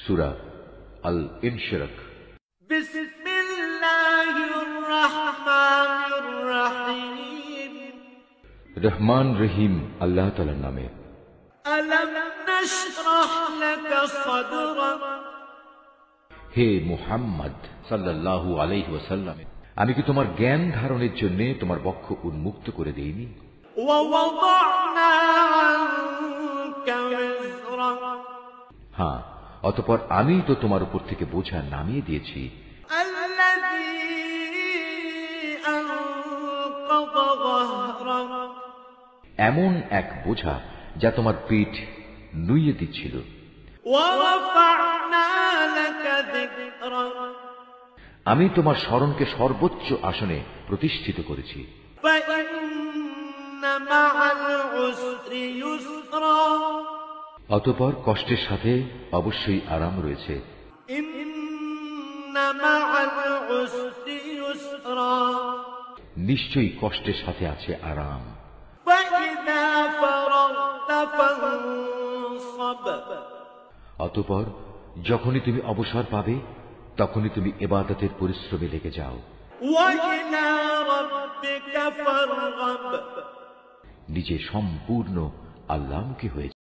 সূরা আল ইনশিরাক। বিসমিল্লাহির রহমানির রহিম। রহমান রহিম আল্লাহ তাআলার নামে। আলাম নাশরাহ লাকা সাদরাক। হে মুহাম্মদ সাল্লাল্লাহু আলাইহি ওয়াসাল্লাম, আমি কি তোমার জ্ঞান ধারণের জন্য তোমার বক্ষ উন্মুক্ত করে দেইনি? ওয়া ওয়াদা'না আনকা ওয়িজরাক। হ্যাঁ, অতঃপর আমি তো তোমার উপর থেকে বোঝা নামিয়ে দিয়েছি, আল্লাযী আনকাযা যাহরাক। এমন এক বোঝা যা তোমার পিঠ নুইয়ে দিচ্ছিল। ওয়া রাফা'না লাকা যিকরাক। আমি তোমার স্মরণকে সর্বোচ্চ আসনে প্রতিষ্ঠিত করেছি। ফাইন্না মা'আল উসরি ইউসরা। অতঃপর কষ্টের সাথে অবশ্যই আরাম রয়েছে। ইন্না মা'আল উসরি ইউসরা। নিশ্চয়ই কষ্টের সাথে আছে আরাম। ফাইযা ফারাগতা ফানসাব। অতঃপর যখনই তুমি অবসর পাবে তখনই তুমি ইবাদতের পরিশ্রমে লেগে যাও। ওয়া ইলা রাব্বিকা ফারগাব। নিজে সম্পূর্ণ আল্লাহমুখী হয়ে